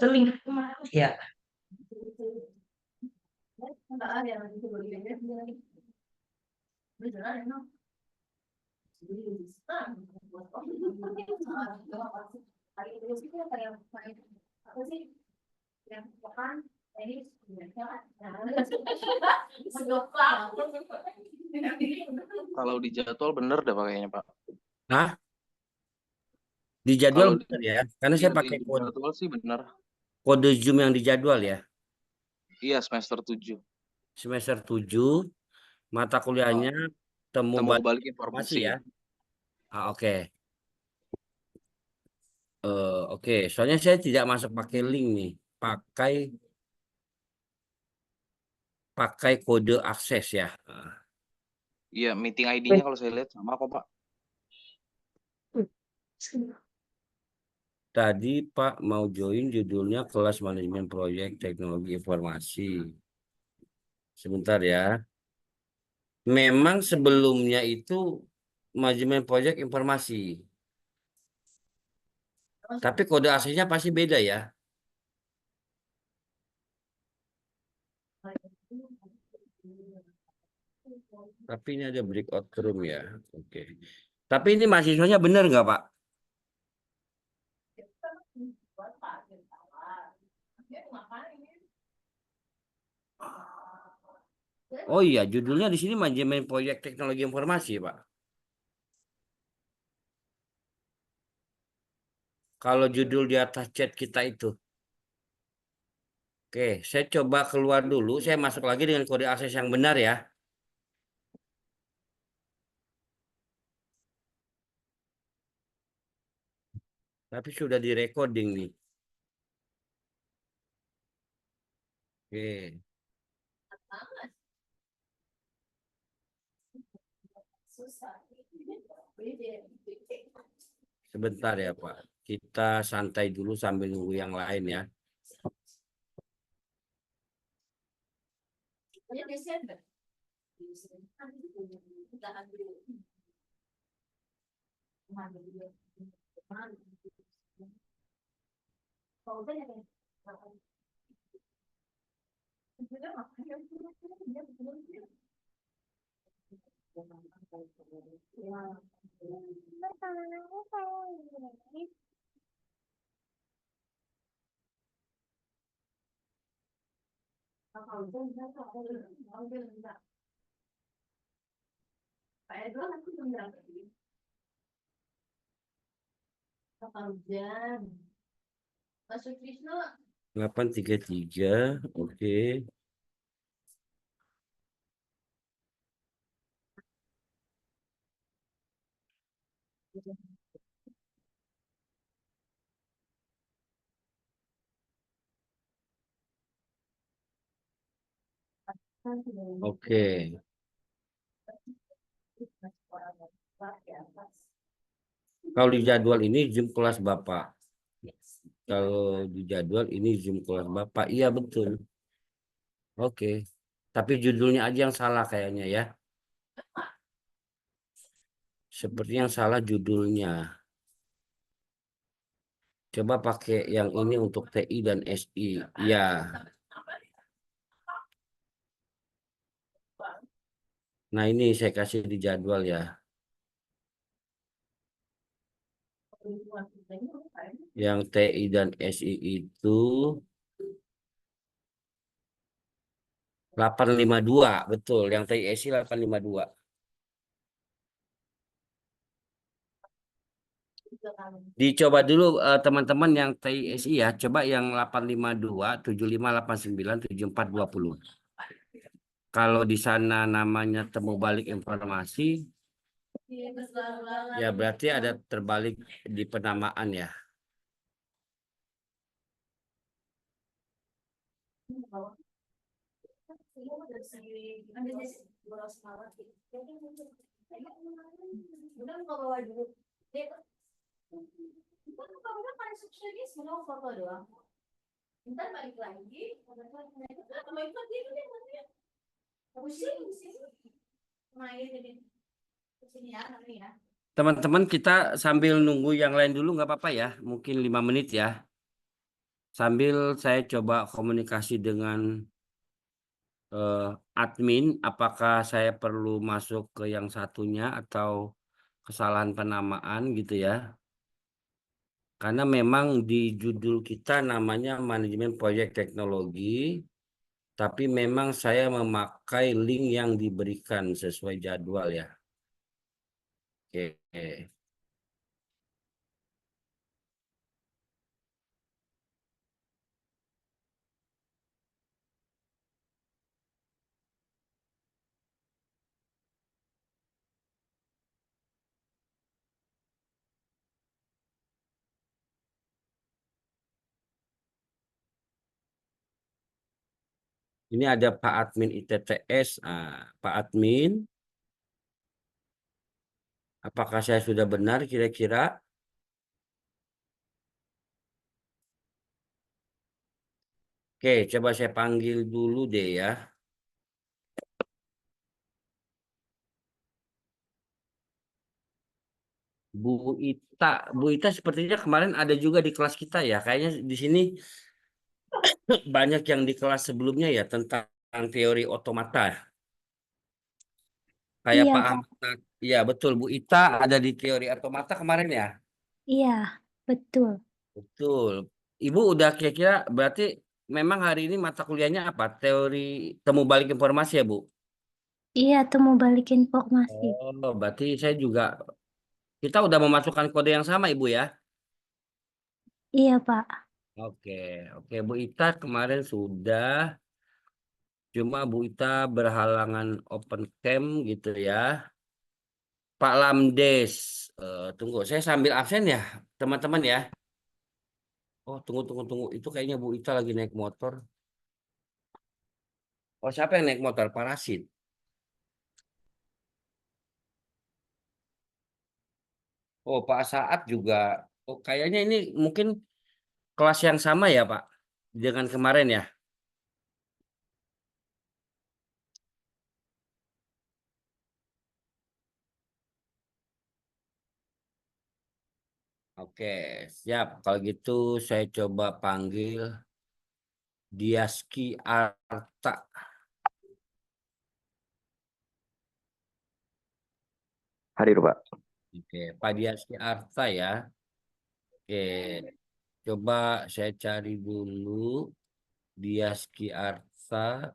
Seling ya. Kalau di jadwal bener deh pakainya Pak. Nah, di jadwal Kalau benar ya, karena iya saya di pakai jadwal sih bener. kode Zoom yang di jadwal ya. Iya semester 7. Semester 7 mata kuliahnya temu Temu balik balik informasi informasi. ya. Oke. Oke, soalnya saya tidak masuk pakai link nih, pakai pakai kode akses ya. Iya meeting ID-nya kalau saya lihat sama kok Pak. Tadi Pak mau join judulnya kelas manajemen proyek teknologi informasi. Sebentar ya. Memang sebelumnya itu manajemen proyek informasi, tapi kode aksesnya pasti beda ya. Tapi ini ada breakout room ya. Oke. Tapi ini mahasiswanya benar nggak Pak? Oh iya, judulnya di sini manajemen proyek teknologi informasi, Pak. Kalau judul di atas chat kita itu. Oke, saya coba keluar dulu. Saya masuk lagi dengan kode akses yang benar ya. Tapi sudah di recording nih. Oke, sebentar ya Pak. Kita santai dulu sambil nunggu yang lain ya. Delapan tiga tiga, oke. Oke. Kalau di jadwal ini Zoom kelas Bapak. Kalau di jadwal ini Zoom kelas Bapak. Iya betul. Oke. Tapi judulnya aja yang salah kayaknya ya. Seperti yang salah judulnya. Coba pakai yang ini untuk TI dan SI. Ya. Nah ini saya kasih di jadwal ya. Yang TI dan SI itu 852. Betul. Yang TI SI 852. Dicoba dulu teman-teman yang TISI ya. Coba yang 852, 7589, 7420. Kalau di sana namanya temu balik informasi, ya berarti ada terbalik di penamaan ya. Teman-teman kita sambil nunggu yang lain dulu nggak apa-apa ya, mungkin 5 menit ya. Sambil saya coba komunikasi dengan eh, admin, apakah saya perlu masuk ke yang satunya atau kesalahan penamaan gitu ya. Karena memang di judul kita namanya manajemen proyek teknologi, tapi memang saya memakai link yang diberikan sesuai jadwal ya. Oke. Ini ada Pak Admin ITTS. Pak Admin, apakah saya sudah benar kira-kira? Oke, coba saya panggil dulu deh ya. Bu Ita, Bu Ita sepertinya kemarin ada juga di kelas kita ya. Kayaknya di sini banyak yang di kelas sebelumnya ya tentang teori otomata. Kayak Iya, Pak Pak. Ahmad. Iya, betul. Bu Ita ada di teori otomata kemarin ya. Iya, betul. Betul. Ibu udah kira-kira berarti memang hari ini mata kuliahnya apa? Teori temu balik informasi ya, Bu? Iya, tuh mau balik informasi. Oh, berarti saya juga kita udah memasukkan kode yang sama, Ibu ya. Iya, Pak. Oke, oke, Bu Ita kemarin sudah, cuma Bu Ita berhalangan open cam gitu ya. Pak Lamdes, tunggu, saya sambil absen ya, teman-teman ya. Oh, tunggu, tunggu, tunggu. Itu kayaknya Bu Ita lagi naik motor. Oh, siapa yang naik motor? Parasit. Oh, Pak Saat juga. Oh, kayaknya ini mungkin kelas yang sama ya, Pak, dengan kemarin ya. Oke, siap. Kalau gitu saya coba panggil Diaski Arta. Hadir, Pak. Oke, Pak Diaski Arta ya. Oke, coba saya cari dulu Diaski Arta.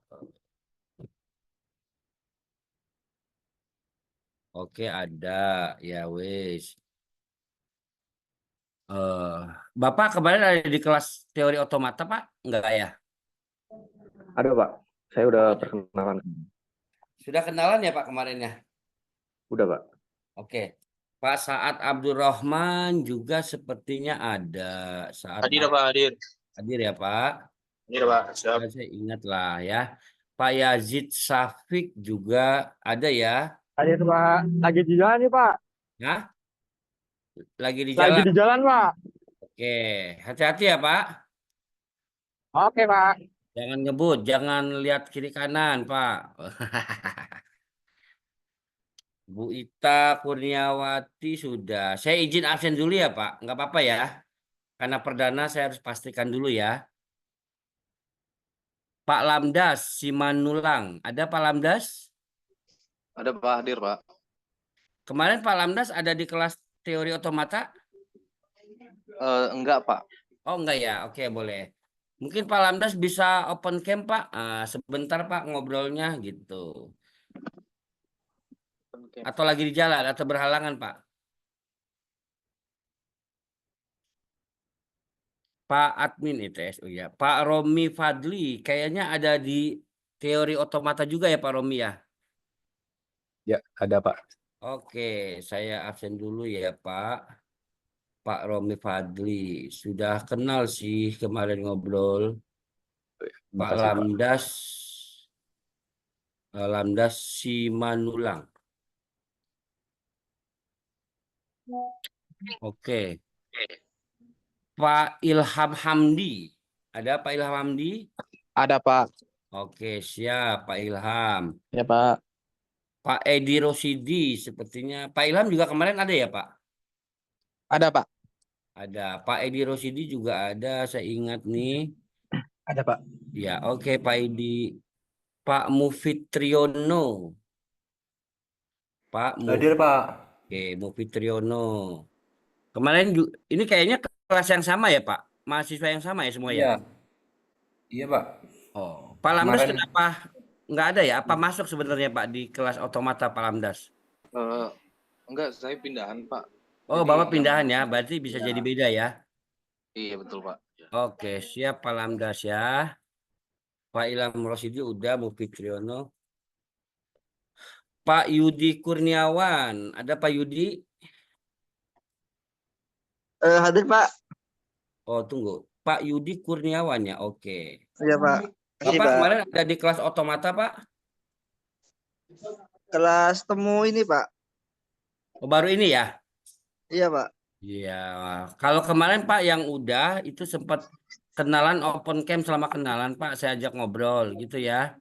Oke, ada. Ya, wes. eh Bapak kemarin ada di kelas teori otomata, Pak? Enggak ya? Ada, Pak. Saya udah Oh, ada. perkenalan. Sudah kenalan ya, Pak, kemarin ya? Udah, Pak. Oke. Pak Saad Abdurrahman juga sepertinya ada. Saat Hadir Pak, hadir. hadir ya, Pak? Hadir Pak, siap. Ya, saya ingat lah ya. Pak Yazid Safik juga ada ya. Hadir Pak, lagi di jalan nih Pak. Nah, lagi di Lagi jalan. di jalan Pak. Oke, hati-hati ya, Pak. Oke Pak. Jangan ngebut, jangan lihat kiri kanan, Pak. Bu Ita Kurniawati sudah. Saya izin absen dulu ya, Pak. Nggak apa-apa ya. Karena perdana saya harus pastikan dulu ya. Pak Lamdas Simanulang. Ada Pak Lamdas? Ada Pak, hadir Pak. Kemarin Pak Lamdas ada di kelas teori otomata? Enggak Pak. Oh enggak ya, oke boleh. Mungkin Pak Lamdas bisa open cam Pak. Sebentar Pak ngobrolnya gitu. Oke. Atau lagi di jalan atau berhalangan Pak. Pak Admin ITS, oh ya. Pak Romi Fadli, kayaknya ada di teori otomata juga ya Pak Romi ya. Ya, ada, Pak. Oke, saya absen dulu ya Pak. Pak Romi Fadli, sudah kenal sih kemarin ngobrol. Pak Makasih, Pak. Lamdas, Lamdas Simanulang. Oke. Pak Ilham Hamdi. Ada Pak Ilham Hamdi? Ada Pak. Oke, siap Pak Ilham. Ya Pak. Pak Edi Rosidi, sepertinya. Pak Ilham juga kemarin ada ya Pak? Ada Pak. Ada. Pak Edi Rosidi juga ada, saya ingat nih. Ada Pak. Ya, oke Pak Edi. Pak Mufid Triyono. Pak Hadir, Pak. Oke, Mufid Triyono. Kemarin ini kayaknya kelas yang sama ya Pak? Mahasiswa yang sama ya semua ya? Iya. Iya, Pak. Oh, Pak Lamdas Kemarin kenapa nggak ada ya? Apa masuk sebenarnya Pak di kelas otomata Pak Lamdas? Enggak, saya pindahan, Pak. Oh, Jadi Bapak yang pindahan ya, berarti bisa ya, jadi beda ya. iya betul, Pak. Ya. Oke, siap Pak Lamdas ya. Pak Ilham Rosidi udah, Mufid Triyono. Pak Yudi Kurniawan, ada Pak Yudi? Hadir Pak. Oh, tunggu. Pak Yudi Kurniawan ya, oke. Iya Pak. Makasih Bapak Pak. kemarin ada di kelas otomata Pak? Kelas temu ini Pak. Oh, baru ini ya? Iya Pak. Iya. Kalau kemarin Pak yang udah itu sempat kenalan open camp, selama kenalan Pak, saya ajak ngobrol gitu ya.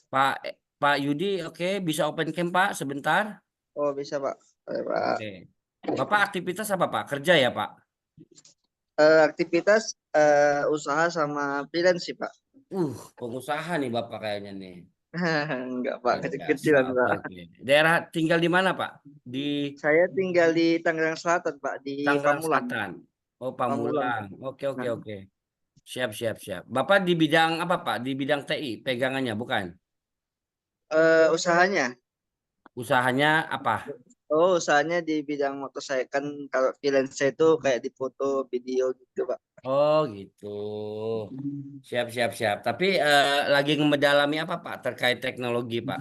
Pak Yudi, oke, bisa open camp Pak sebentar? Oh bisa Pak. Pak. Oke. Bapak aktivitas apa Pak? Kerja ya Pak? Aktivitas usaha sama freelance sih Pak. Pengusaha nih Bapak kayaknya nih. Enggak Pak, Luar kecil-kecilan biasa. Pak. Oke. Daerah tinggal di mana Pak? Di Saya tinggal di Tangerang Selatan Pak, di Tangerang Pamulang. Selatan. Oh, Pamulang. Pamulang. Oke. Nah. Siap. Bapak di bidang apa Pak? Di bidang TI pegangannya bukan? Usahanya. Usahanya apa? Oh, usahanya di bidang motor saya kan, kalau freelance saya itu kayak di foto, video gitu Pak. Oh gitu. Siap. Tapi lagi mendalami apa Pak terkait teknologi Pak?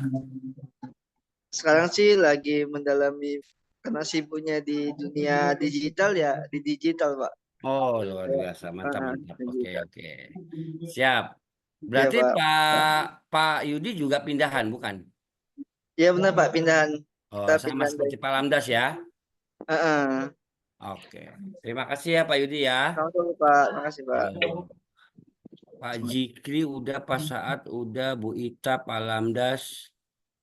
Sekarang sih lagi mendalami karena sibuknya di dunia digital ya, di digital Pak. Oh luar biasa, mantap. digital. Oke. Siap. Iya Berarti Pak. Pak Yudi juga pindahan bukan? Iya benar Pak, pindahan. Oh, Kita sama pindahan seperti Pak Lamdas ya. Heeh. Oke. Terima kasih ya Pak Yudi ya. Sama-sama Pak, makasih Pak. Pak Jikri udah, Pak Saat udah, Bu Ita, Pak Lamdas,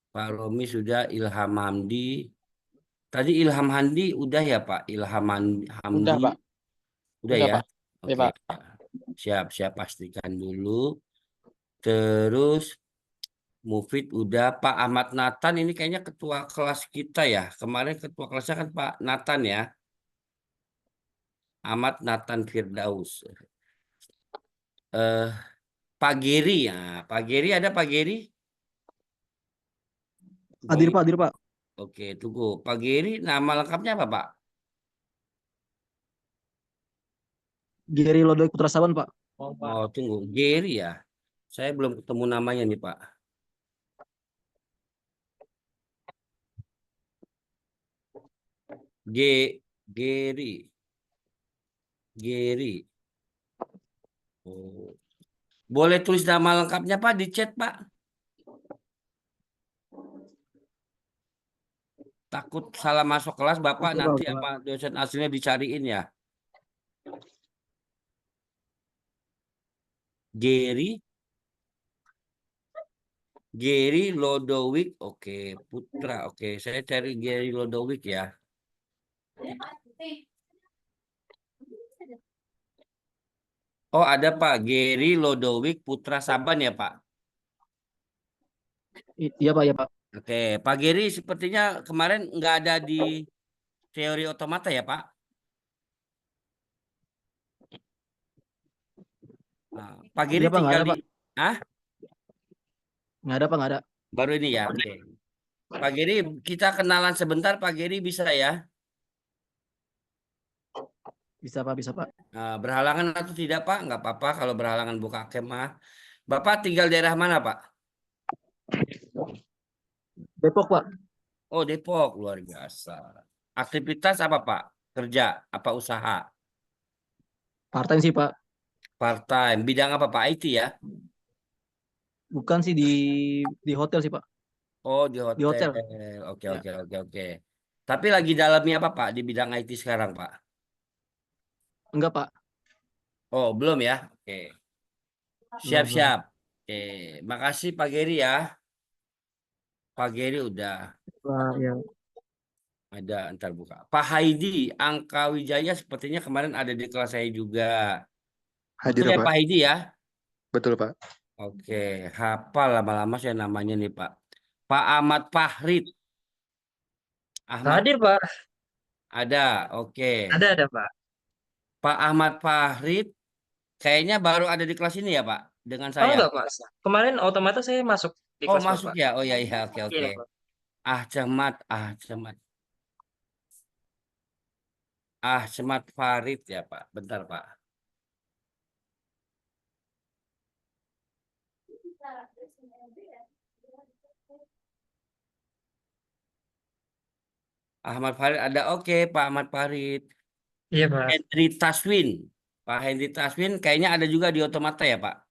Pak Romi sudah, Ilham Hamdi. Tadi Ilham Hamdi udah ya Pak? Ilham Hamdi. Udah Pak. Udah Udah, ya? Pak. Iya, Pak. Siap, pastikan dulu. Terus Mufid udah, Pak Ahmad Nathan ini kayaknya ketua kelas kita ya. Kemarin ketua kelasnya kan Pak Nathan ya. Ahmad Nathan Firdaus. Pak Geri ya. Pak Geri ada Pak Geri? Hadir Pak. Oke, tunggu. Pak Geri nama lengkapnya apa Pak? Geri Lodoy Putra Saban Pak. Oh, tunggu. Geri ya. Saya belum ketemu namanya nih Pak. Geri. Oh. Boleh tulis nama lengkapnya Pak di chat Pak. Takut salah masuk kelas Bapak nanti apa dosen aslinya dicariin ya. Geri Lodowik, oke. Putra, oke. Saya cari Geri Lodowik ya. Oh ada Pak, Geri Lodowik Putra Saban ya Pak. Iya Pak. Oke, Pak Geri sepertinya kemarin nggak ada di teori otomata ya Pak. Nah, Pak Geri Iya, Pak, tinggal nggak ada, di, Pak. ah? Nggak ada. Baru ini ya. Oke. Pak Geri, kita kenalan sebentar Pak Geri bisa ya? Bisa Pak. Berhalangan atau tidak Pak? Nggak apa-apa kalau berhalangan buka kemah. Bapak tinggal daerah mana Pak? Depok Pak. Oh Depok, luar biasa. Aktivitas apa Pak? Kerja, apa usaha? Part-time sih Pak. Part-time. Bidang apa Pak? IT ya? Bukan sih di hotel sih Pak. Oh di hotel. Di hotel. Oke. Tapi lagi dalamnya apa Pak di bidang IT sekarang Pak? Enggak Pak. Oh, belum ya? Oke. Belum. Siap-siap. Oke, makasih Pak Geri ya. Pak Geri udah Pak, ya. ada, ntar buka. Pak Haidi, Angka Wijaya sepertinya kemarin ada di kelas saya juga. Hadir, Betul ya Pak. Pak Haidi ya? Betul, Pak. Oke, hafal lama-lama saya namanya nih Pak. Pak Ahmad Fahrid. Ahmad Hadir, Pak. ada, oke. Ada, Pak. Pak Ahmad Fahrid kayaknya baru ada di kelas ini ya Pak, dengan Oh, saya. enggak, Mas. Kemarin otomatis saya masuk di Oh kelas masuk Bapak. ya, oh iya iya, oke oke. Iya, Pak. Ahmad Ahmad Farid ya Pak, bentar Pak. Ahmad Farid ada, oke Pak Ahmad Farid. Iya, Pak. Henry Taswin, Pak Henry Taswin kayaknya ada juga di Otomata ya Pak.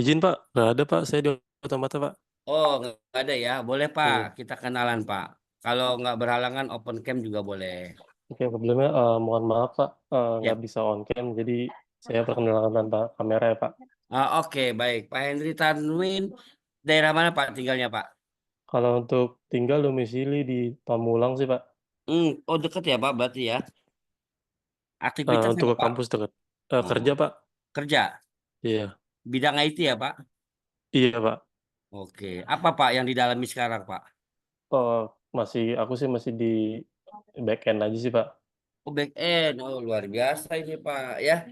Izin Pak, nggak ada Pak, saya di otomata Pak. Oh nggak ada ya, boleh Pak, Iya. kita kenalan Pak. Kalau nggak berhalangan open cam juga boleh. Oke, sebelumnya mohon maaf Pak, Ya. nggak bisa on cam, jadi saya perkenalkan tanpa kamera ya Pak. Oke baik, Pak Henry Taswin daerah mana Pak tinggalnya Pak? Kalau untuk tinggal domisili di Pamulang sih Pak. Oh deket ya Pak berarti ya. Aktivitas Untuk apa ke Pak? kampus dekat. Oh, Kerja Pak. kerja, Iya, bidang IT ya Pak? iya Pak. Oke, apa Pak yang didalami sekarang Pak? Aku sih masih di back end aja sih Pak. Oh back end, oh luar biasa ini Pak ya.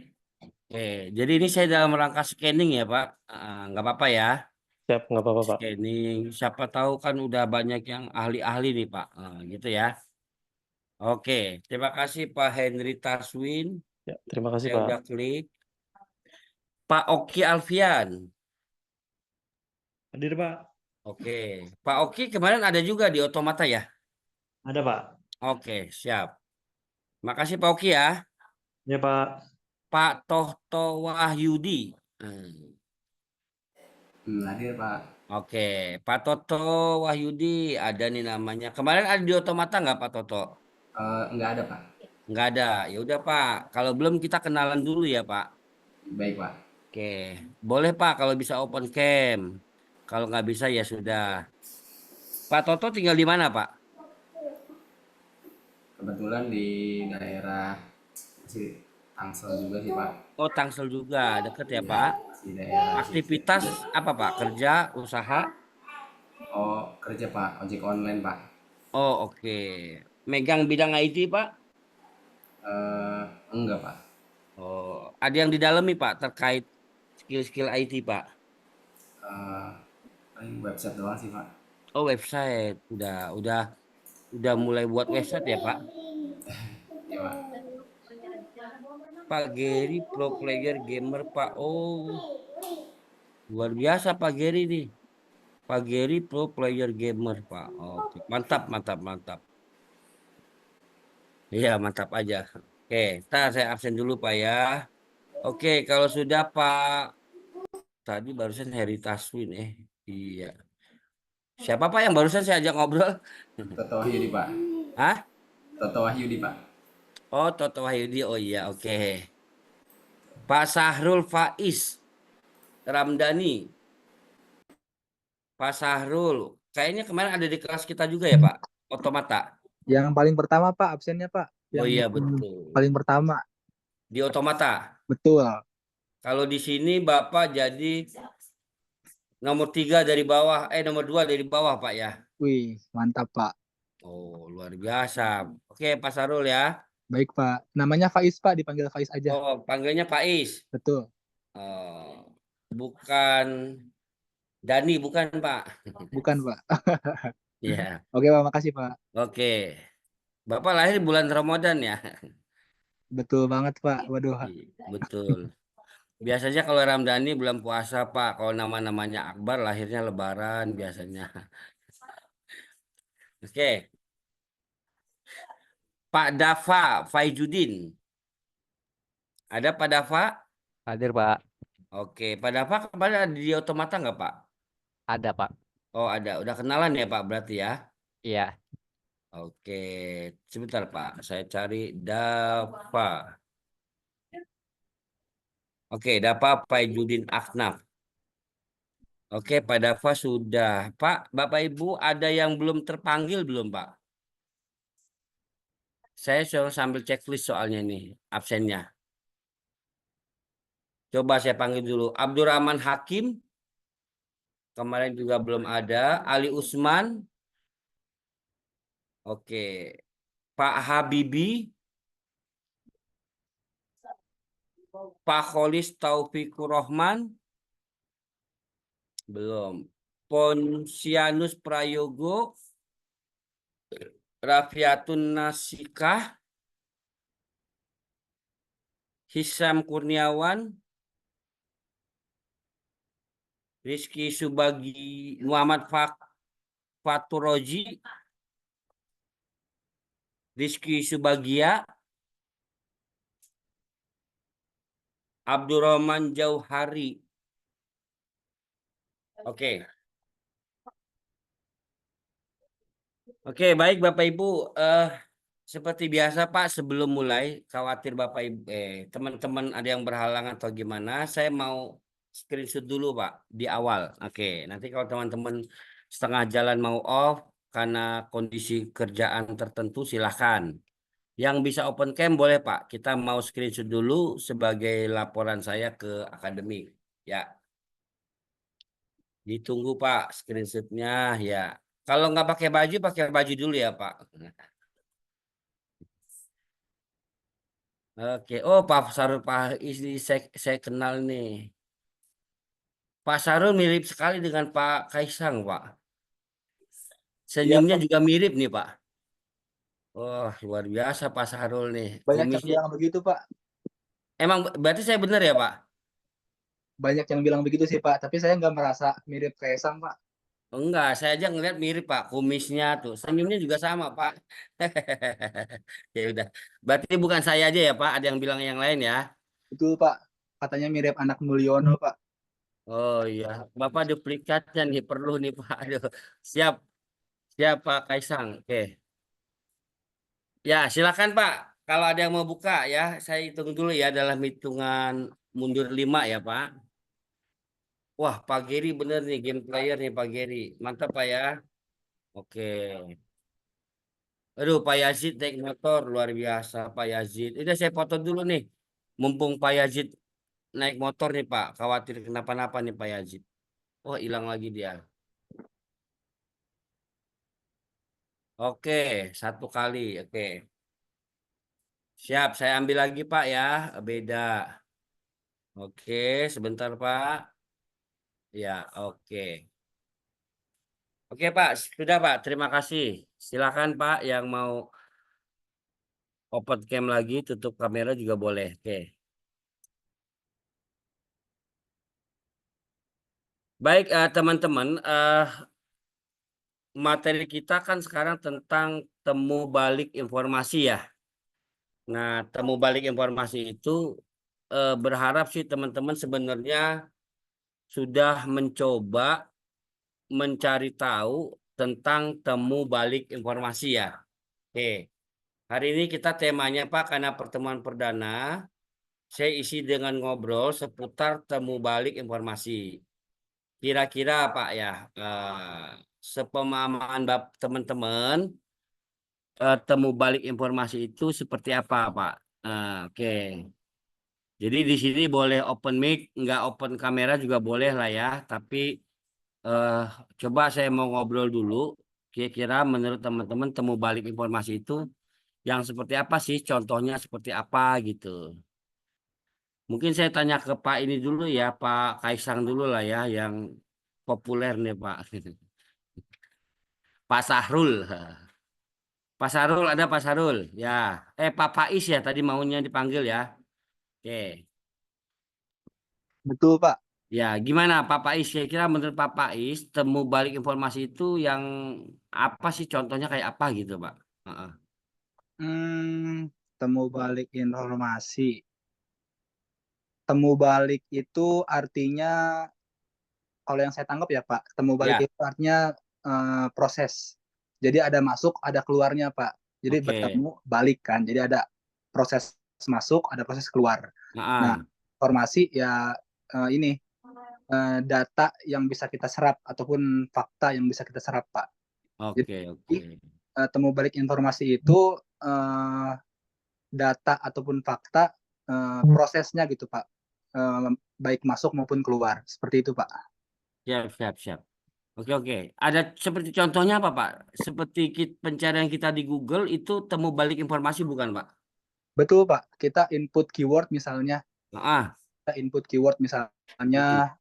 Oke, jadi ini saya dalam rangka scanning ya Pak. Nggak apa-apa ya, Siap, nggak apa-apa Pak. scanning. Siapa tahu kan udah banyak yang ahli-ahli nih Pak. Gitu ya. Oke, terima kasih Pak Henry Taswin. Ya, terima kasih Saya Pak. udah klik. Pak Oki Alfian. Hadir, Pak. Oke, Pak Oki kemarin ada juga di Otomata ya. Ada, Pak. Oke, siap. Makasih Pak Oki ya. Ya, Pak. Pak Tohto Wahyudi. Hadir, Pak. Oke, Pak Toto Wahyudi ada nih namanya. Kemarin ada di Otomata nggak Pak Toto? Enggak ada, Pak. Nggak ada. Ya udah Pak. Kalau belum kita kenalan dulu ya Pak. Baik, Pak. Oke, boleh Pak kalau bisa open cam. Kalau nggak bisa ya sudah. Pak Toto tinggal di mana Pak? Kebetulan di daerah masih Tangsel juga sih, Pak. Oh Tangsel juga, deket ya Pak. Di daerah Aktivitas apa Pak? Kerja, usaha? Oh, kerja, Pak. Ojek online, Pak. Oh oke. Megang bidang IT Pak? Enggak, Pak. Oh, ada yang didalami Pak terkait skill-skill IT Pak? Paling website doang sih, Pak. Oh website, udah mulai buat website ya Pak? Ya, Pak. Pak Geri pro player gamer Pak. Oh luar biasa Pak Geri nih. Pak Geri pro player gamer Pak. Oke, mantap mantap mantap. Iya mantap aja. Oke, ntar saya absen dulu Pak ya. Oke, kalau sudah Pak tadi barusan Heri Taswin iya. Siapa Pak yang barusan saya ajak ngobrol? Toto Wahyudi, Pak. Hah? Toto Wahyudi, Pak. Oh, Toto Wahyudi. Oh iya, oke. Pak Sahrul Faiz Ramdhani. Pak Sahrul, kayaknya kemarin ada di kelas kita juga ya, Pak? Otomata. Yang paling pertama, Pak, absennya, Pak. Oh Yang iya, betul. paling pertama. Di Otomata. Betul. Kalau di sini Bapak jadi nomor 3 dari bawah, nomor 2 dari bawah, Pak ya. Wih, mantap, Pak. Oh, luar biasa. Oke, Pak Sahrul ya. Baik, Pak. Namanya Faiz, Pak. Dipanggil Faiz aja. Oh, panggilnya Pak Is. Betul. Oh, bukan Dani, bukan Pak. Bukan, Pak. Iya. Oke, Pak. Makasih, Pak. Oke. Bapak lahir bulan Ramadan ya? Betul banget, Pak. Waduh. Betul. Biasanya kalau Ramdhani bulan puasa, Pak. Kalau nama-namanya Akbar lahirnya Lebaran biasanya. Oke. Pak Dafa Faijudin. Ada Pak Dafa? Hadir, Pak. Oke. Pak Dafa kemarin ada di Otomata nggak, Pak? Ada, Pak. Oh, ada. Udah kenalan ya, Pak, berarti ya? Iya. Oke. Sebentar, Pak. Saya cari Dafa. Oke, dapat Pak Judin Aknaf. Oke, Pak Dava sudah. Pak, Bapak Ibu ada yang belum terpanggil belum, Pak? Saya suruh sambil checklist soalnya nih, absennya. Coba saya panggil dulu. Abdurrahman Hakim. Kemarin juga belum ada. Ali Usman. Oke. Pak Habibie. Pak Kholis Taufikur Rahman. Belum. Ponsianus Prayogo. Rafiatun Nasikah. Hisam Kurniawan. Rizky Subagi. Muhammad Faturoji. Rizky Subagia. Abdurrahman Jauhari. Oke. Oke, baik Bapak Ibu. Seperti biasa Pak, sebelum mulai, khawatir Bapak Ibu, teman-teman ada yang berhalangan atau gimana, saya mau screenshot dulu Pak di awal. Oke, nanti kalau teman-teman setengah jalan mau off karena kondisi kerjaan tertentu silahkan. Yang bisa open cam boleh Pak. Kita mau screenshot dulu sebagai laporan saya ke akademik. Ya, ditunggu Pak screenshotnya ya. Kalau nggak pakai baju dulu ya Pak. Oke, oh Pak Sarul Pak ini saya kenal nih. Pak Sarul mirip sekali dengan Pak Kaisang Pak. Senyumnya juga mirip nih Pak. Oh luar biasa Pak Sarul nih. Banyak yang Kumisnya. bilang begitu, Pak. Emang berarti saya benar ya Pak? Banyak yang bilang begitu sih, Pak. Tapi saya nggak merasa mirip Kaisang, Pak. Enggak, saya aja ngeliat mirip Pak. Kumisnya tuh, senyumnya juga sama Pak. Ya udah. Berarti bukan saya aja ya Pak. Ada yang bilang yang lain ya. Betul, Pak. Katanya mirip anak Mulyono, Pak. Oh iya, Bapak duplikatnya nih perlu nih Pak. Aduh, siap, siap Pak Kaisang. Oke. Ya, silakan Pak. Kalau ada yang mau buka ya, saya hitung dulu ya dalam hitungan mundur 5 ya Pak. Wah, Pak Geri bener nih game player nih Pak Geri. Mantap Pak ya. Oke. Aduh, Pak Yazid naik motor luar biasa Pak Yazid. Ini saya foto dulu nih. Mumpung Pak Yazid naik motor nih Pak. Khawatir kenapa-napa nih Pak Yazid. Oh, hilang lagi dia. Oke, satu kali. Oke. Siap, saya ambil lagi Pak ya. Beda. Oke, sebentar Pak. Ya, oke. Oke Pak, sudah Pak. Terima kasih. Silakan Pak yang mau open cam lagi, tutup kamera juga boleh. Oke. Baik teman-teman, materi kita kan sekarang tentang temu balik informasi ya. Nah, temu balik informasi itu berharap sih teman-teman sebenarnya sudah mencoba mencari tahu tentang temu balik informasi ya. Oke, hari ini kita temanya Pak karena pertemuan perdana, saya isi dengan ngobrol seputar temu balik informasi. Kira-kira Pak ya, sepemahaman teman-teman, temu balik informasi itu seperti apa Pak? Oke. Jadi di sini boleh open mic, nggak open kamera juga boleh lah ya. Tapi coba saya mau ngobrol dulu. Kira-kira menurut teman-teman temu balik informasi itu yang seperti apa sih? Contohnya seperti apa gitu. Mungkin saya tanya ke Pak ini dulu ya, Pak Kaisang dulu lah ya, yang populer nih Pak. Pak Sahrul. Pak Sahrul ada Pak Sahrul. Ya. Pak Faiz ya tadi maunya dipanggil ya. Oke. Betul, Pak. Ya, gimana Pak Faiz? Kira-kira menurut Pak Faiz, temu balik informasi itu yang apa sih contohnya kayak apa gitu, Pak? Heeh. Temu balik informasi. Temu balik itu artinya, kalau yang saya tangkap ya Pak, temu balik Ya. itu artinya proses. Jadi ada masuk, ada keluarnya Pak. Jadi Oke. bertemu balik kan. Jadi ada proses masuk, ada proses keluar. Heeh. Nah, informasi ya ini data yang bisa kita serap ataupun fakta yang bisa kita serap, Pak. Oke, oke. Temu balik informasi itu data ataupun fakta prosesnya gitu, Pak. Baik masuk maupun keluar. Seperti itu, Pak. Siap. Oke, oke. Ada seperti contohnya apa, Pak? Seperti pencarian kita di Google itu temu balik informasi bukan, Pak? Betul, Pak. Kita input keyword misalnya. Ah, Kita input keyword misalnya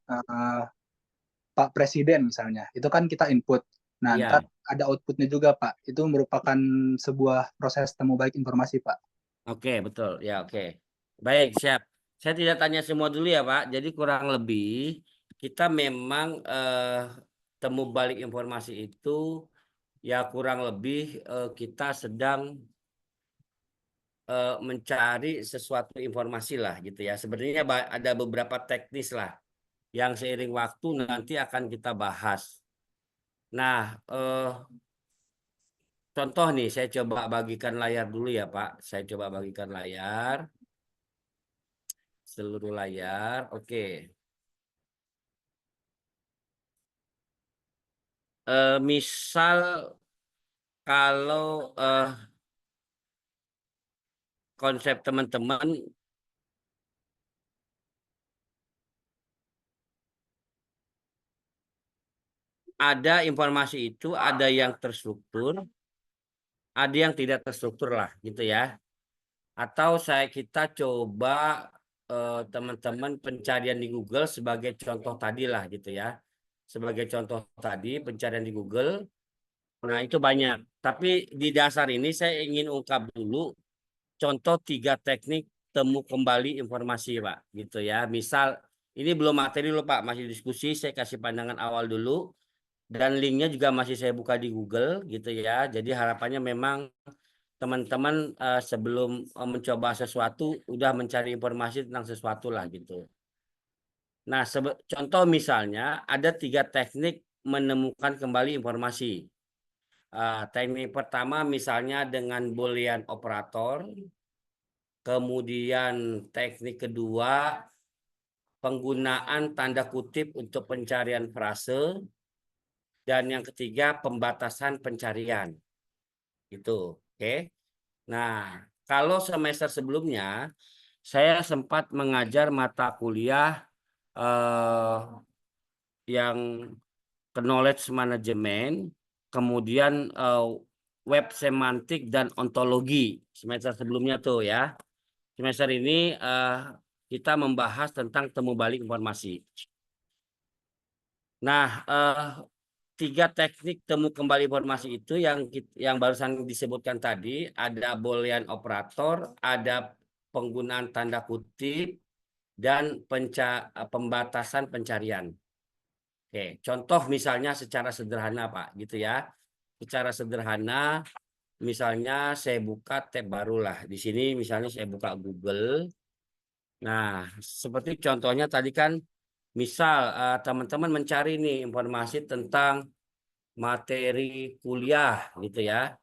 Pak Presiden misalnya. Itu kan kita input. Nah, iya. ntar ada outputnya juga, Pak. Itu merupakan sebuah proses temu balik informasi, Pak. Oke, betul. Ya, oke. Baik, siap. Saya tidak tanya semua dulu ya, Pak. Jadi kurang lebih kita memang temu balik informasi itu ya kurang lebih kita sedang mencari sesuatu informasi lah gitu ya. Sebenarnya ada beberapa teknis lah yang seiring waktu nanti akan kita bahas. Nah, contoh nih, saya coba bagikan layar dulu ya, Pak. Saya coba bagikan layar. Seluruh layar. Oke. Misal kalau konsep teman-teman ada informasi itu, ada yang terstruktur, ada yang tidak terstruktur lah gitu ya. Atau kita coba teman-teman pencarian di Google sebagai contoh tadi lah gitu ya. Sebagai contoh tadi pencarian di Google. Nah itu banyak. Tapi di dasar ini saya ingin ungkap dulu contoh 3 teknik temu kembali informasi Pak. Gitu ya. Misal ini belum materi loh Pak. Masih diskusi. Saya kasih pandangan awal dulu. Dan linknya juga masih saya buka di Google gitu ya. Jadi harapannya memang teman-teman sebelum mencoba sesuatu udah mencari informasi tentang sesuatu lah gitu. Nah, contoh misalnya ada 3 teknik menemukan kembali informasi. Teknik pertama misalnya dengan Boolean operator. Kemudian teknik kedua penggunaan tanda kutip untuk pencarian frase. Dan yang ketiga pembatasan pencarian. Itu, oke. Nah, kalau semester sebelumnya saya sempat mengajar mata kuliah yang knowledge management, kemudian web semantik dan ontologi semester sebelumnya tuh ya. Semester ini kita membahas tentang temu balik informasi. Nah, 3 teknik temu kembali informasi itu yang barusan disebutkan tadi, ada Boolean operator, ada penggunaan tanda kutip, dan pembatasan pencarian. Oke, contoh misalnya secara sederhana Pak, gitu ya. Secara sederhana, misalnya saya buka tab baru lah. Di sini misalnya saya buka Google. Nah, seperti contohnya tadi kan, misal teman-teman mencari nih informasi tentang materi kuliah gitu ya,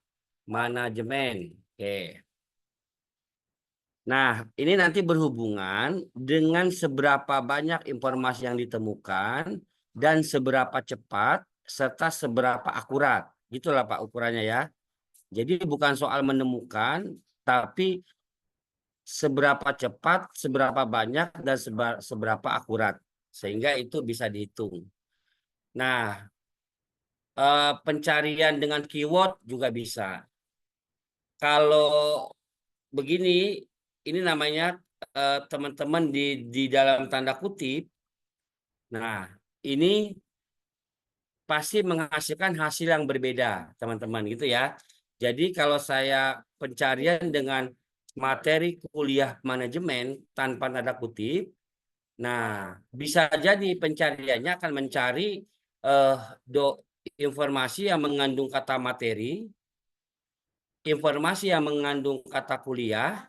manajemen. Oke. Nah, ini nanti berhubungan dengan seberapa banyak informasi yang ditemukan dan seberapa cepat serta seberapa akurat. Gitulah Pak ukurannya ya. Jadi bukan soal menemukan, tapi seberapa cepat, seberapa banyak, dan seberapa akurat. Sehingga itu bisa dihitung. Nah, pencarian dengan keyword juga bisa. Kalau begini, ini namanya teman-teman di dalam tanda kutip. Nah, ini pasti menghasilkan hasil yang berbeda, teman-teman gitu ya. Jadi kalau saya pencarian dengan materi kuliah manajemen tanpa tanda kutip, nah bisa jadi pencariannya akan mencari informasi yang mengandung kata materi, informasi yang mengandung kata kuliah,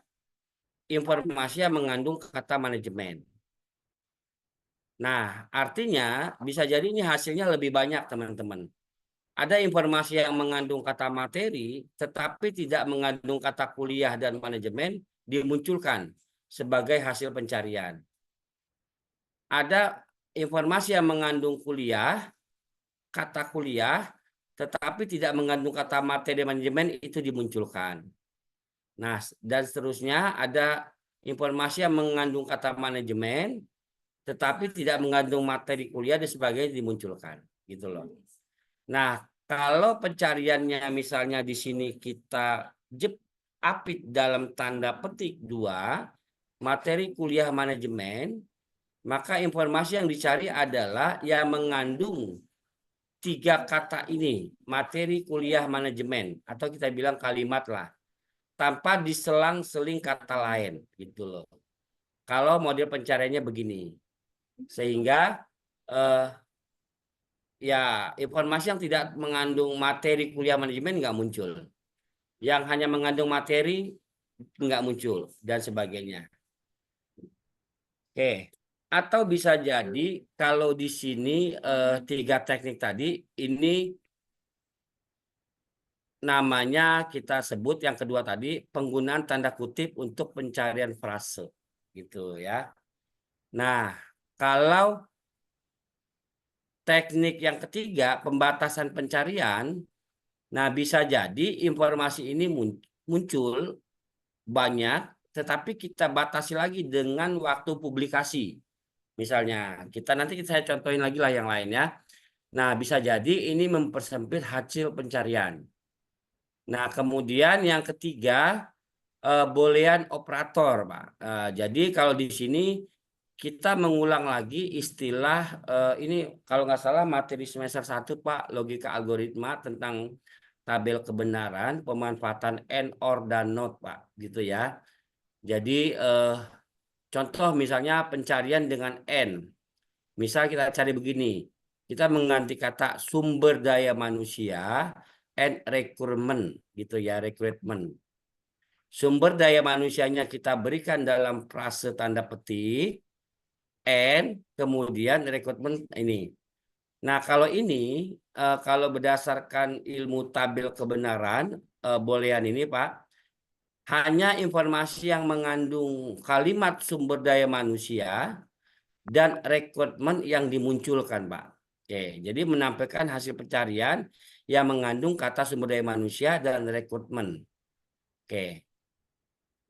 informasi yang mengandung kata manajemen. Nah, artinya bisa jadi ini hasilnya lebih banyak, teman-teman. Ada informasi yang mengandung kata materi, tetapi tidak mengandung kata kuliah dan manajemen, dimunculkan sebagai hasil pencarian. ada informasi yang mengandung kata kuliah, tetapi tidak mengandung kata materi manajemen, itu dimunculkan. Nah, dan seterusnya ada informasi yang mengandung kata manajemen, tetapi tidak mengandung materi kuliah dan sebagainya, dimunculkan. Gitu loh. Nah, kalau pencariannya misalnya di sini kita apit dalam tanda petik 2, materi kuliah manajemen, maka informasi yang dicari adalah yang mengandung 3 kata ini, materi kuliah manajemen, atau kita bilang kalimat lah, tanpa diselang-seling kata lain, gitu loh. Kalau model pencariannya begini, sehingga ya informasi yang tidak mengandung materi kuliah manajemen nggak muncul, yang hanya mengandung materi nggak muncul, dan sebagainya. Oke. Atau bisa jadi kalau di sini 3 teknik tadi ini namanya kita sebut yang kedua tadi penggunaan tanda kutip untuk pencarian frase, gitu ya. Nah, kalau teknik yang ketiga pembatasan pencarian, nah bisa jadi informasi ini muncul banyak, tetapi kita batasi lagi dengan waktu publikasi. Misalnya, nanti saya contohin lagi lah yang lainnya. Nah, bisa jadi ini mempersempit hasil pencarian. Nah, kemudian yang ketiga, boolean operator, Pak. Jadi kalau di sini kita mengulang lagi istilah, ini kalau nggak salah materi semester 1, Pak, logika algoritma tentang tabel kebenaran, pemanfaatan AND, OR, dan NOT, Pak. Gitu ya. Jadi, contoh misalnya pencarian dengan AND. Misal kita cari begini, kita mengganti kata sumber daya manusia and recruitment, gitu ya, recruitment. Sumber daya manusianya kita berikan dalam frase tanda petik, and kemudian rekrutmen ini. Nah, kalau ini, kalau berdasarkan ilmu tabel kebenaran, boolean ini, Pak, hanya informasi yang mengandung kalimat sumber daya manusia dan rekrutmen yang dimunculkan, Pak. Oke, jadi menampilkan hasil pencarian yang mengandung kata sumber daya manusia dan rekrutmen. Oke.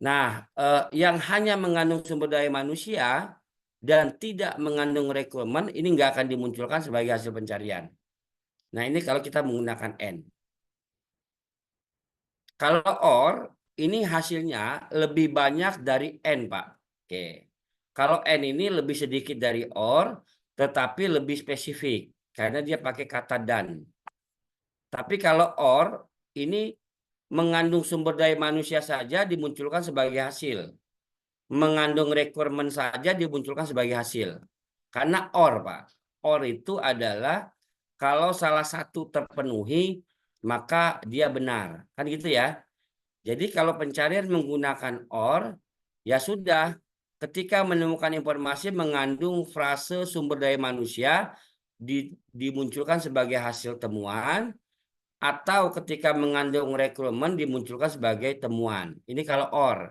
Nah, yang hanya mengandung sumber daya manusia dan tidak mengandung rekrutmen ini nggak akan dimunculkan sebagai hasil pencarian. Nah, ini kalau kita menggunakan N. Kalau OR, ini hasilnya lebih banyak dari N, Pak. Oke. Kalau N ini lebih sedikit dari OR, tetapi lebih spesifik karena dia pakai kata dan. Tapi kalau OR ini mengandung sumber daya manusia saja dimunculkan sebagai hasil. Mengandung requirement saja dimunculkan sebagai hasil. Karena OR, Pak. OR itu adalah kalau salah satu terpenuhi, maka dia benar. Kan gitu ya. Jadi kalau pencarian menggunakan OR, ya sudah. Ketika menemukan informasi mengandung frase sumber daya manusia dimunculkan sebagai hasil temuan, atau ketika mengandung rekrutmen dimunculkan sebagai temuan. Ini kalau OR.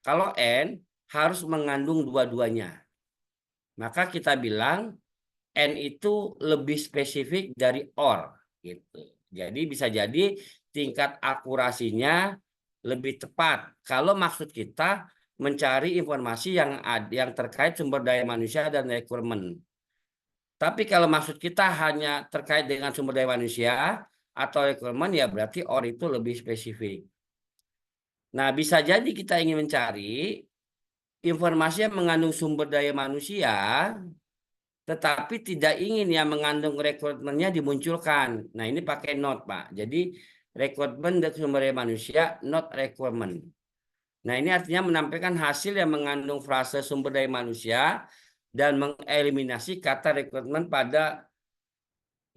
Kalau N harus mengandung dua-duanya. Maka kita bilang N itu lebih spesifik dari OR. Gitu. Jadi bisa jadi tingkat akurasinya lebih tepat. Kalau maksud kita mencari informasi yang terkait sumber daya manusia dan rekrutmen. Tapi kalau maksud kita hanya terkait dengan sumber daya manusia atau rekrutmen, ya berarti OR itu lebih spesifik. Nah, bisa jadi kita ingin mencari informasi yang mengandung sumber daya manusia, tetapi tidak ingin yang mengandung rekrutmennya dimunculkan. Nah, ini pakai not, Pak. Jadi, rekrutmen dan sumber daya manusia, not requirement. Nah, ini artinya menampilkan hasil yang mengandung frase sumber daya manusia dan mengeliminasi kata rekrutmen pada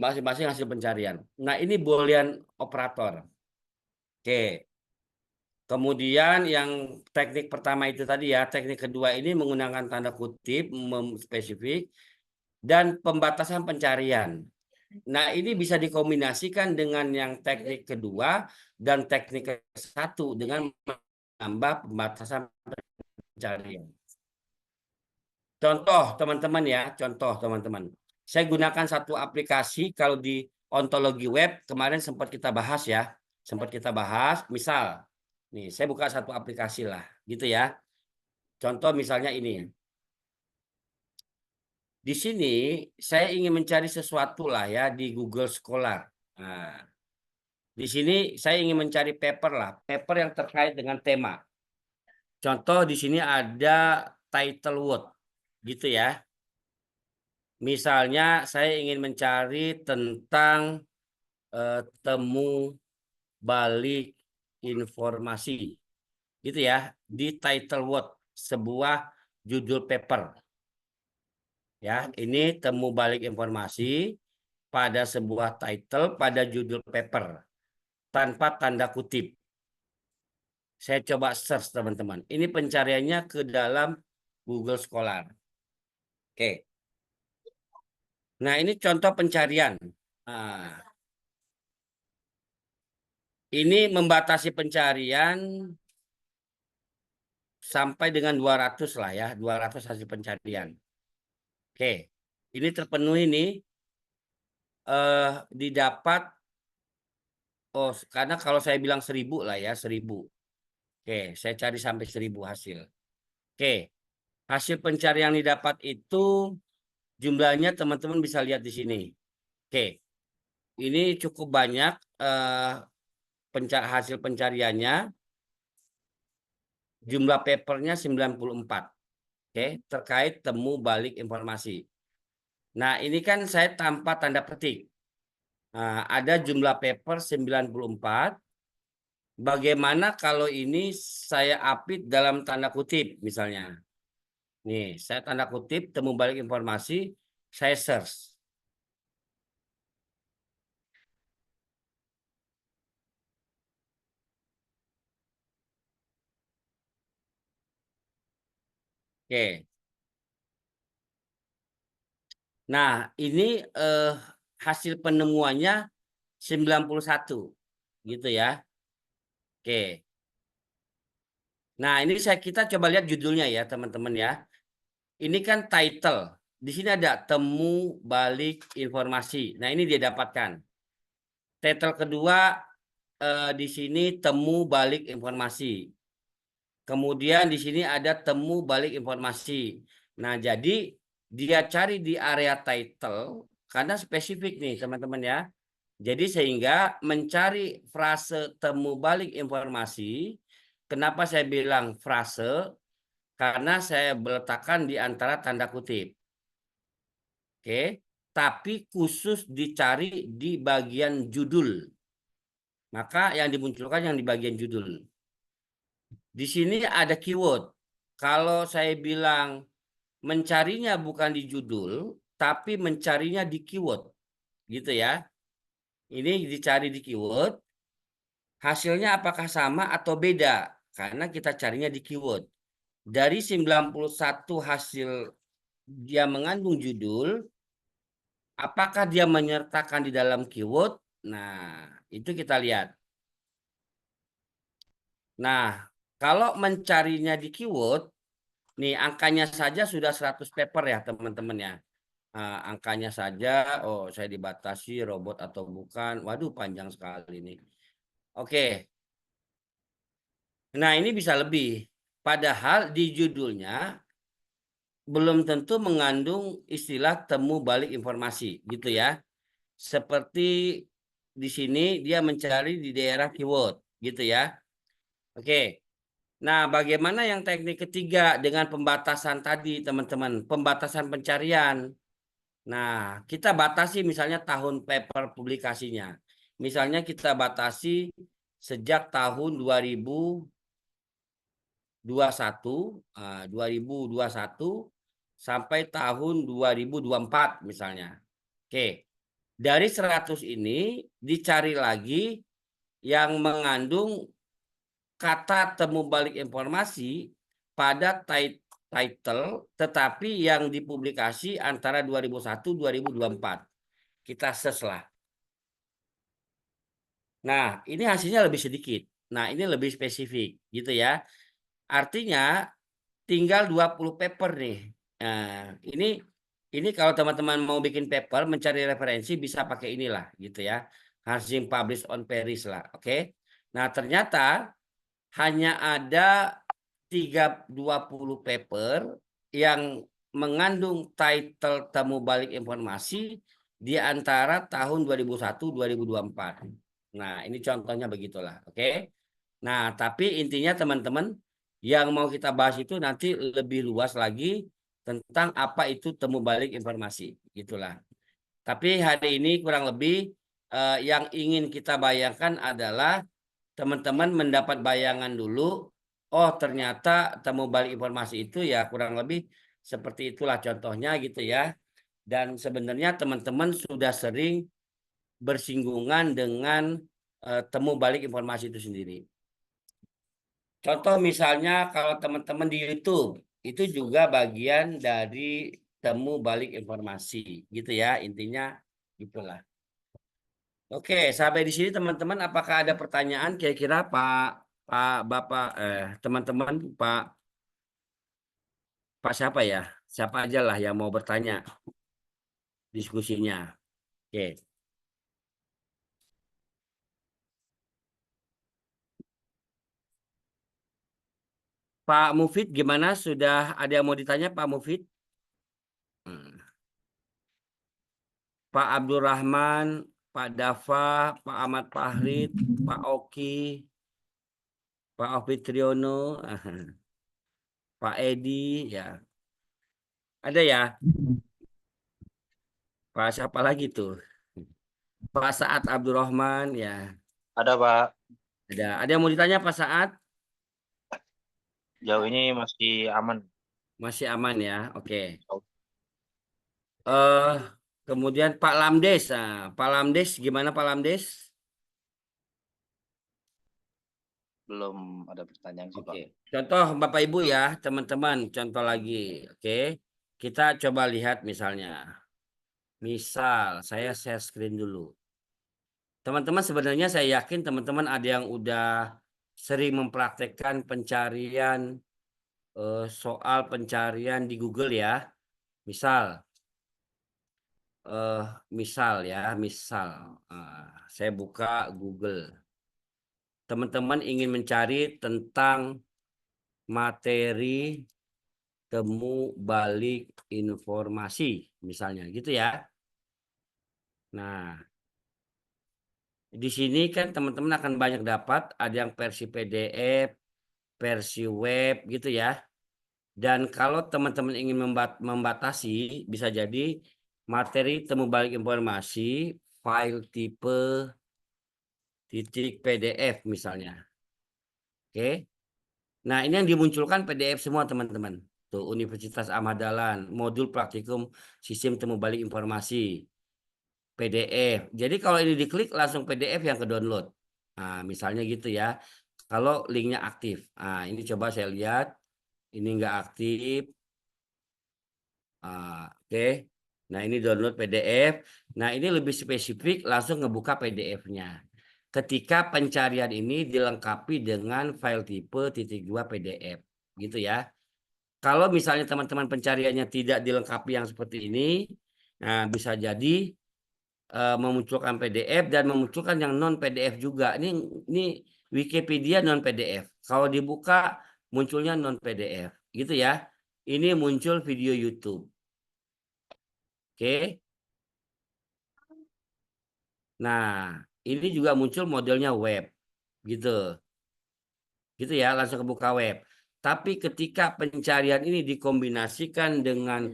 masing-masing hasil pencarian. Nah, ini boolean operator. Oke. Kemudian yang teknik pertama itu tadi ya, teknik kedua ini menggunakan tanda kutip, spesifik, dan pembatasan pencarian. Nah, ini bisa dikombinasikan dengan yang teknik kedua dan teknik satu dengan menambah pembatasan pencarian. Contoh teman-teman ya, contoh teman-teman. Saya gunakan satu aplikasi kalau di ontologi web kemarin sempat kita bahas ya. Sempat kita bahas, misal nih saya buka satu aplikasi lah gitu ya. Contoh misalnya ini. Di sini saya ingin mencari sesuatu lah ya di Google Scholar. Nah, di sini saya ingin mencari paper lah, paper yang terkait dengan tema. Contoh di sini ada title word gitu ya. Misalnya saya ingin mencari tentang temu balik informasi gitu ya di title word sebuah judul paper. Ya, ini temu balik informasi pada sebuah title pada judul paper tanpa tanda kutip. Saya coba search teman-teman. Ini pencariannya ke dalam Google Scholar. Oke. Nah, ini contoh pencarian. Nah, ini membatasi pencarian sampai dengan 200 lah ya, 200 hasil pencarian. Oke. Ini terpenuhi nih didapat karena kalau saya bilang 1000 lah ya, 1000. Oke, saya cari sampai 1000 hasil. Oke. Hasil pencarian yang didapat itu jumlahnya teman-teman bisa lihat di sini. Oke. Ini cukup banyak hasil pencariannya. Jumlah papernya 94. Oke, terkait temu balik informasi. Nah, ini kan saya tanpa tanda petik. Nah, ada jumlah paper 94. Bagaimana kalau ini saya update dalam tanda kutip misalnya. Nih, saya tanda kutip temu balik informasi, saya search. Oke. Nah, ini hasil penemuannya 91 gitu ya. Oke. Nah, ini kita coba lihat judulnya ya, teman-teman ya. Ini kan title. Di sini ada temu balik informasi. Nah, ini dia dapatkan. Title kedua di sini temu balik informasi. Kemudian di sini ada temu balik informasi. Nah, jadi dia cari di area title karena spesifik nih, teman-teman ya. Jadi sehingga mencari frase temu balik informasi. Kenapa saya bilang frase? Karena saya meletakkan di antara tanda kutip. Oke, tapi khusus dicari di bagian judul. Maka yang dimunculkan yang di bagian judul. Di sini ada keyword. Kalau saya bilang mencarinya bukan di judul, tapi mencarinya di keyword. Gitu ya. Ini dicari di keyword. Hasilnya apakah sama atau beda? Karena kita carinya di keyword. Dari 91 hasil dia mengandung judul, apakah dia menyertakan di dalam keyword? Nah, itu kita lihat. Nah, kalau mencarinya di keyword, nih angkanya saja sudah 100 paper ya teman-teman ya. Angkanya saja, saya dibatasi robot atau bukan. Waduh, panjang sekali nih. Oke. Nah, ini bisa lebih. Padahal di judulnya belum tentu mengandung istilah temu balik informasi gitu ya. Seperti di sini dia mencari di daerah keyword gitu ya. Oke. Nah, bagaimana yang teknik ketiga dengan pembatasan tadi, teman-teman? Pembatasan pencarian. Nah, kita batasi misalnya tahun paper publikasinya. Misalnya kita batasi sejak tahun 2021 sampai tahun 2024 misalnya. Oke. Dari 100 ini dicari lagi yang mengandung kata temu balik informasi pada title tetapi yang dipublikasi antara 2001-2024. Kita search lah. Nah, ini hasilnya lebih sedikit. Nah, ini lebih spesifik gitu ya. Artinya tinggal 20 paper nih Nah, ini kalau teman-teman mau bikin paper mencari referensi bisa pakai inilah gitu ya. Hasil publish on Paris lah, oke. Nah, ternyata hanya ada 20 paper yang mengandung title temu balik informasi di antara tahun 2001-2024. Nah, ini contohnya begitulah, oke. Nah, tapi intinya teman-teman yang mau kita bahas itu nanti lebih luas lagi tentang apa itu temu balik informasi, gitulah. Tapi hari ini kurang lebih yang ingin kita bayangkan adalah teman-teman mendapat bayangan dulu. Oh, ternyata temu balik informasi itu ya kurang lebih seperti itulah contohnya gitu ya. Dan sebenarnya teman-teman sudah sering bersinggungan dengan temu balik informasi itu sendiri. Contoh misalnya kalau teman-teman di YouTube itu juga bagian dari temu balik informasi gitu ya, intinya gitulah. Oke, sampai di sini teman-teman apakah ada pertanyaan kira-kira Bapak teman-teman Pak siapa ya? Siapa aja lah yang mau bertanya diskusinya. Oke. Pak Mufid gimana? Sudah ada yang mau ditanya Pak Mufid? Pak Abdurrahman, Pak Dafa, Pak Ahmad Fahrid, Pak Oki, Pak Ovi Triono, Pak Edi, ya. Ada ya? Pak siapa lagi tuh? Pak Saad Abdurrahman, ya. Ada, Pak. Ada yang mau ditanya Pak Saad? Jauh ini masih aman. Masih aman ya, oke. Kemudian Pak Lamdes, Pak Lamdes gimana Pak Lamdes? Belum ada pertanyaan sih, Pak. Oke. Contoh Bapak Ibu ya, teman-teman, contoh lagi. Oke. Kita coba lihat misalnya. Misal saya share screen dulu. Teman-teman sebenarnya saya yakin teman-teman ada yang udah sering mempraktekkan pencarian soal pencarian di Google ya. Misal saya buka Google. Teman-teman ingin mencari tentang materi temu balik informasi misalnya gitu ya. Nah, di sini kan teman-teman akan banyak dapat ada yang versi PDF, versi web gitu ya. Dan kalau teman-teman ingin membatasi bisa jadi materi temu balik informasi file tipe .pdf misalnya. Oke. Nah, ini yang dimunculkan PDF semua teman-teman. Tuh Universitas Ahmad Dahlan, modul praktikum sistem temu balik informasi PDF. Jadi kalau ini diklik langsung PDF yang ke-download. Nah, misalnya gitu ya. Kalau linknya aktif. Nah, ini coba saya lihat. Ini enggak aktif. Oke. Nah, ini download PDF. Nah, ini lebih spesifik langsung ngebuka PDF-nya. Ketika pencarian ini dilengkapi dengan file tipe .2 PDF. Gitu ya. Kalau misalnya teman-teman pencariannya tidak dilengkapi yang seperti ini, nah bisa jadi memunculkan PDF dan memunculkan yang non PDF juga. Ini Wikipedia non PDF. Kalau dibuka munculnya non PDF, gitu ya. Ini muncul video YouTube. Oke. Nah, ini juga muncul modelnya web, gitu. Gitu ya, langsung kebuka web. Tapi ketika pencarian ini dikombinasikan dengan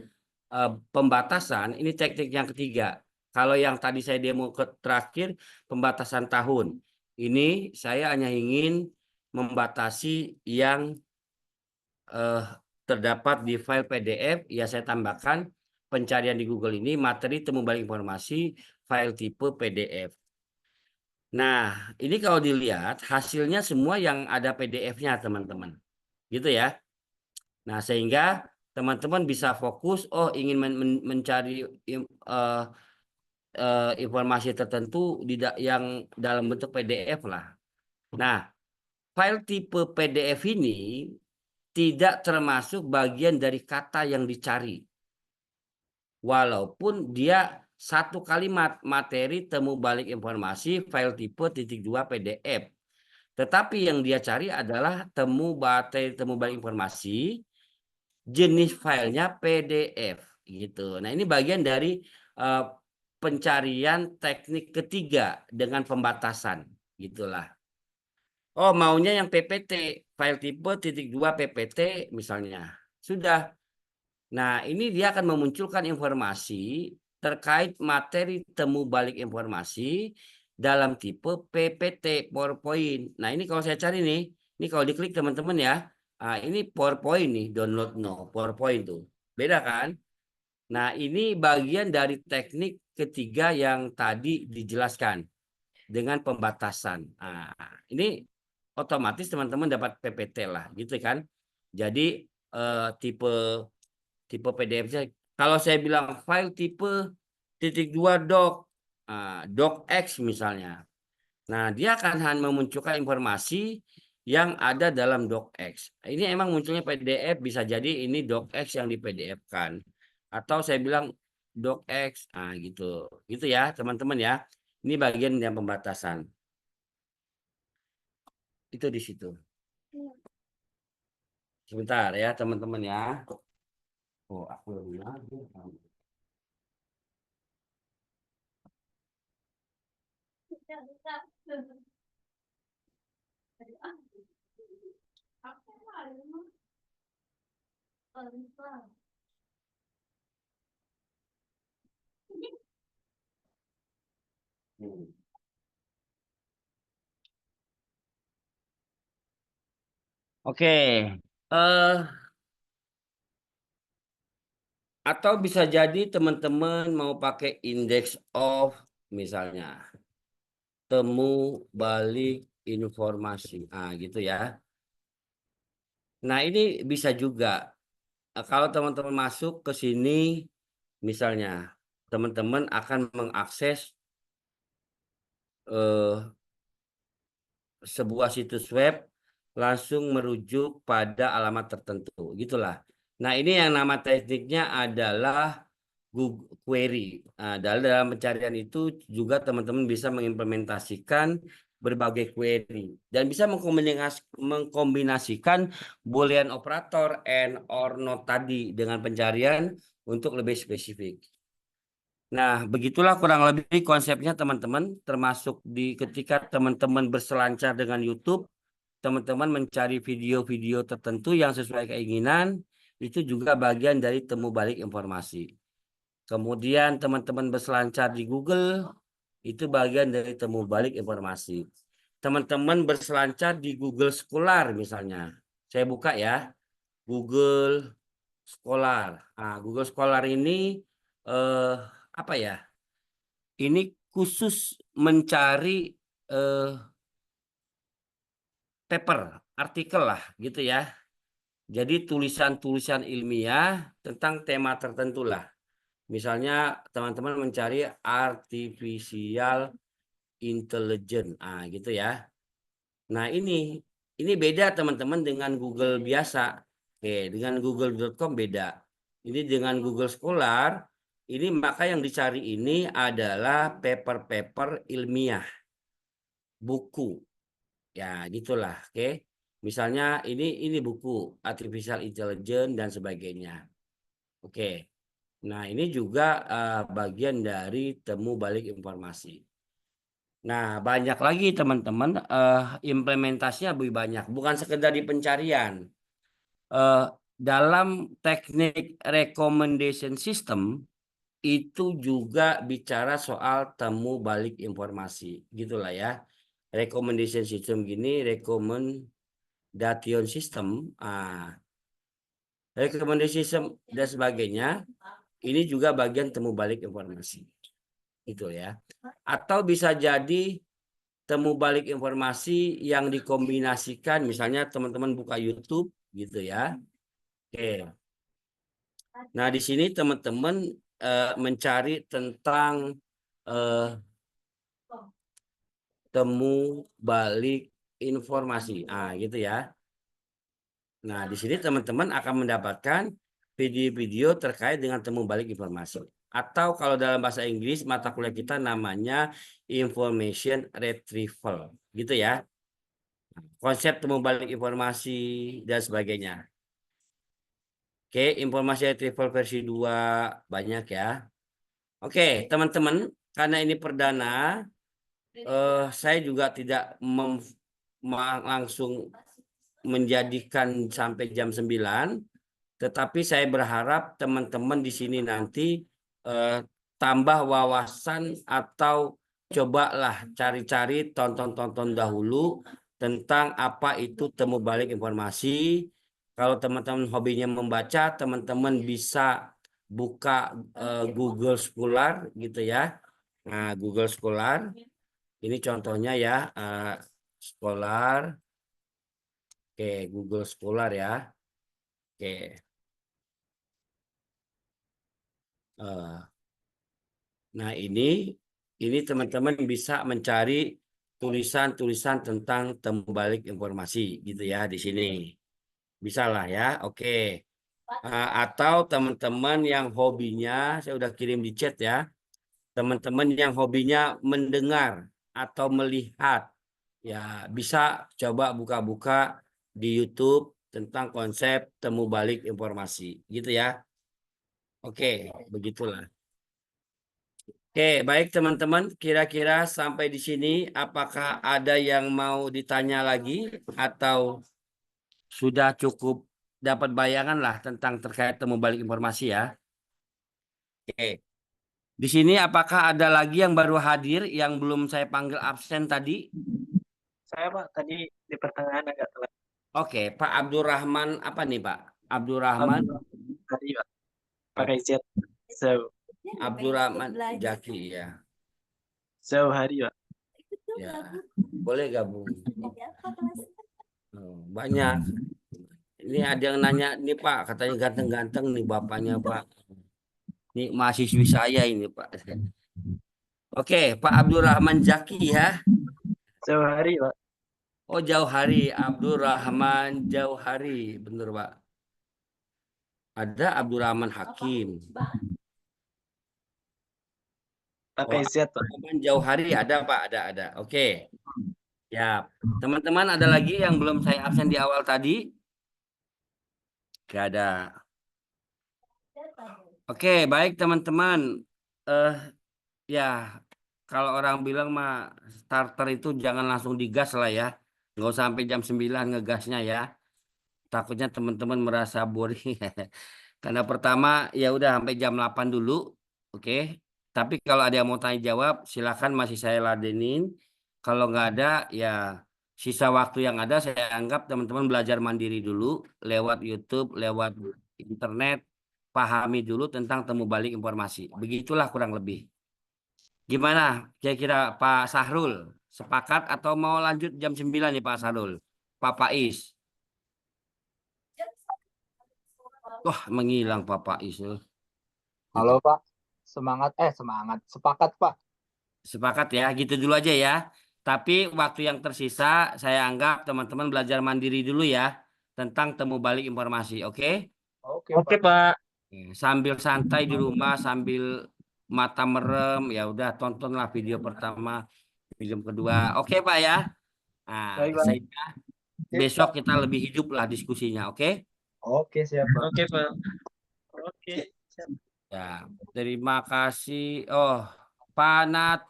pembatasan, ini teknik yang ketiga. Kalau yang tadi saya demo terakhir pembatasan tahun. Ini saya hanya ingin membatasi yang terdapat di file PDF, ya saya tambahkan pencarian di Google ini materi temu balik informasi file tipe PDF. Nah, ini kalau dilihat hasilnya semua yang ada PDF-nya teman-teman. Gitu ya. Nah, sehingga teman-teman bisa fokus, oh ingin mencari informasi tertentu yang dalam bentuk PDF lah. Nah, file tipe PDF ini tidak termasuk bagian dari kata yang dicari. Walaupun dia satu kalimat materi temu balik informasi file tipe .2 PDF. Tetapi yang dia cari adalah materi temu balik informasi jenis filenya PDF gitu. Nah, ini bagian dari pencarian teknik ketiga dengan pembatasan gitulah. Oh, maunya yang PPT, file tipe .2 PPT misalnya. Sudah. Nah, ini dia akan memunculkan informasi terkait materi temu balik informasi dalam tipe PPT PowerPoint. Nah, ini kalau saya cari nih, ini kalau diklik teman-teman ya, ini PowerPoint nih, download PowerPoint tuh. Beda kan? Nah, ini bagian dari teknik ketiga yang tadi dijelaskan dengan pembatasan. Nah, ini otomatis teman-teman dapat PPT lah, gitu kan? Jadi tipe PDF-nya, kalau saya bilang file tipe .2 doc, docx misalnya. Nah, dia akan hanya memunculkan informasi yang ada dalam docx. Ini emang munculnya PDF, bisa jadi ini docx yang di PDF-kan. Atau saya bilang docx, gitu. Gitu ya, teman-teman ya. Ini bagian yang pembatasan. Itu di situ. Sebentar ya, teman-teman ya. Oh, aku lagi. Oke, atau bisa jadi teman-teman mau pakai index of misalnya, temu balik informasi, gitu ya. Nah, ini bisa juga kalau teman-teman masuk ke sini, misalnya teman-teman akan mengakses sebuah situs web langsung merujuk pada alamat tertentu, gitulah. Nah, ini yang nama tekniknya adalah Google Query. Nah, dalam pencarian itu juga teman-teman bisa mengimplementasikan berbagai query dan bisa mengkombinasikan boolean operator and or not tadi dengan pencarian untuk lebih spesifik. Nah, begitulah kurang lebih konsepnya teman-teman, termasuk ketika teman-teman berselancar dengan YouTube, teman-teman mencari video-video tertentu yang sesuai keinginan, itu juga bagian dari temu balik informasi. Kemudian teman-teman berselancar di Google, itu bagian dari temu balik informasi. Teman-teman berselancar di Google Scholar misalnya. Saya buka ya, Google Scholar. Nah, Google Scholar ini apa ya? Ini khusus mencari paper, artikel lah gitu ya. Jadi tulisan-tulisan ilmiah tentang tema tertentu lah. Misalnya teman-teman mencari artificial intelligence, gitu ya. Nah, ini beda teman-teman dengan Google biasa. Oke, dengan google.com beda. Ini dengan Google Scholar, ini maka yang dicari ini adalah paper-paper ilmiah, buku. Ya, gitulah, oke. Misalnya ini buku artificial intelligence dan sebagainya. Oke. Nah, ini juga bagian dari temu balik informasi. Nah, banyak lagi teman-teman, implementasinya lebih banyak, bukan sekedar di pencarian. Dalam teknik recommendation system itu juga bicara soal temu balik informasi, gitulah ya. Recommendation system gini, recommendation system, recommendation system dan sebagainya, ini juga bagian temu balik informasi, itu ya. Atau bisa jadi temu balik informasi yang dikombinasikan, misalnya teman-teman buka YouTube gitu ya. Oke. Nah, di sini teman-teman mencari tentang temu balik informasi, gitu ya. Nah, di sini teman-teman akan mendapatkan video-video terkait dengan temu balik informasi. Atau kalau dalam bahasa Inggris, mata kuliah kita namanya information retrieval. Gitu ya. Konsep temu balik informasi dan sebagainya. Oke, informasi retrieval versi 2 banyak ya. Oke, teman-teman, karena ini perdana, saya juga tidak langsung menjadikan sampai jam 9, tetapi saya berharap teman-teman di sini nanti tambah wawasan atau cobalah cari-cari, tonton-tonton dahulu tentang apa itu temu balik informasi. Kalau teman-teman hobinya membaca, teman-teman bisa buka Google Scholar gitu ya. Nah, Google Scholar ini contohnya ya, Scholar. Oke, Google Scholar ya. Oke. Nah, ini teman-teman bisa mencari tulisan-tulisan tentang temu balik informasi gitu ya di sini. Bisa lah ya. Oke. Atau teman-teman yang hobinya, saya udah kirim di chat ya. Teman-teman yang hobinya mendengar atau melihat, ya bisa coba buka-buka di YouTube tentang konsep temu balik informasi gitu ya. Oke, begitulah. Oke, baik teman-teman, kira-kira sampai di sini apakah ada yang mau ditanya lagi atau sudah cukup dapat bayangan lah tentang terkait temu balik informasi ya? Oke. Di sini apakah ada lagi yang baru hadir yang belum saya panggil absen tadi? Saya Pak tadi di pertengahan agak telat. Oke, Pak Abdurrahman apa nih Pak? Abdurrahman Tadi Pak pakai chat. So Abdurrahman Jaki ya. hari Pak. Ya, boleh gabung. Banyak. Ini ada yang nanya nih Pak, katanya ganteng-ganteng nih bapaknya Pak. Ini mahasiswi saya ini Pak. Oke, Pak Abdurrahman Jaki ya. Hari Pak. Oh, Jauh Hari, Abdurrahman Jauh Hari, bener Pak. Ada Abdurrahman Hakim. Pakai Z Pak. Abdurrahman Jauh Hari ada Pak, ada. Oke. Ya, teman-teman ada lagi yang belum saya absen di awal tadi? Gak ada. Oke, baik teman-teman. Ya, kalau orang bilang mah starter itu jangan langsung digas lah ya. Nggak sampai jam 9 ngegasnya ya. Takutnya teman-teman merasa boring. Karena pertama ya udah sampai jam 8 dulu. Oke. Tapi kalau ada yang mau tanya jawab, silakan masih saya ladenin. Kalau nggak ada ya sisa waktu yang ada saya anggap teman-teman belajar mandiri dulu lewat YouTube, lewat internet, pahami dulu tentang temu balik informasi. Begitulah kurang lebih. Gimana kira-kira Pak Sahrul? Sepakat atau mau lanjut jam 9 nih Pak Sahrul? Pak Pais. Wah, menghilang Pak Pais. Halo Pak, semangat, sepakat Pak. Sepakat ya, gitu dulu aja ya. Tapi waktu yang tersisa saya anggap teman-teman belajar mandiri dulu ya tentang temu balik informasi, oke? Oke Pak. Sambil santai di rumah, sambil mata merem, ya udah tontonlah video pertama, film kedua. Oke Pak ya. Nah, Baik, Pak. sehingga besok kita lebih hidup lah diskusinya, oke? Oke, siap Pak. Oke Pak. Oke. Ya, terima kasih. Oh, Pak Nat.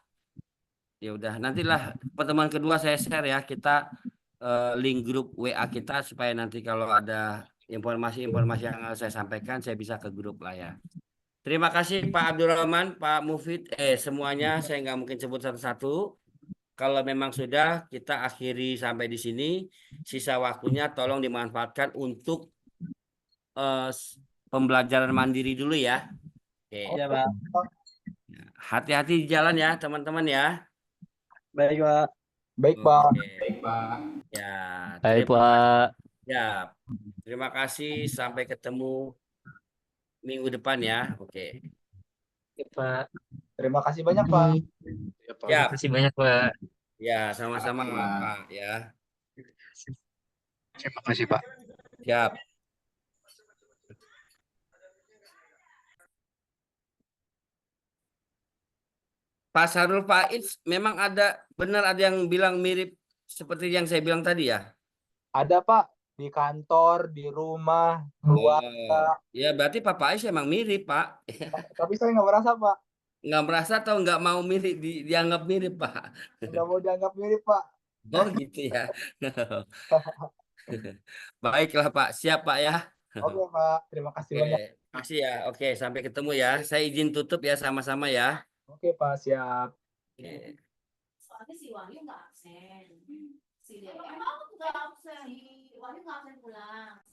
Ya udah, nantilah pertemuan kedua saya share ya kita link grup WA kita supaya nanti kalau ada informasi-informasi yang saya sampaikan saya bisa ke grup lah ya. Terima kasih Pak Abdurrahman, Pak Mufid, semuanya saya nggak mungkin sebut satu-satu. Kalau memang sudah kita akhiri sampai di sini, sisa waktunya tolong dimanfaatkan untuk pembelajaran mandiri dulu ya. Oke. Ya Pak. Hati-hati di jalan ya teman-teman ya. Baik Pak. Baik Pak. Baik Pak. Ya, Baik, terima Pak. Ya, terima kasih. Sampai ketemu minggu depan ya. Oke. Oke Pak. Terima kasih banyak Pak. Ya, Terima kasih banyak Pak. ya sama-sama Terima kasih, Pak. Pak ya. Terima kasih Pak. Siap. Pak Sarul Faiz memang benar ada yang bilang mirip seperti yang saya bilang tadi ya? Ada Pak, di kantor, di rumah, keluarga. Ya berarti Pak Faiz emang mirip Pak. Tapi saya nggak merasa Pak, Nggak merasa atau nggak mau mirip dianggap mirip Pak? nggak mau dianggap mirip Pak. Oh gitu ya. Baiklah Pak, siap Pak ya. Oke Pak, terima kasih Oke, banyak. makasih ya. Oke, sampai ketemu ya. Saya izin tutup ya sama-sama ya. Oke Pak, siap. Oke. Soalnya si Wahyu nggak absen. Si Dewa emang nggak absen. Si Wahyu nggak absen pulang.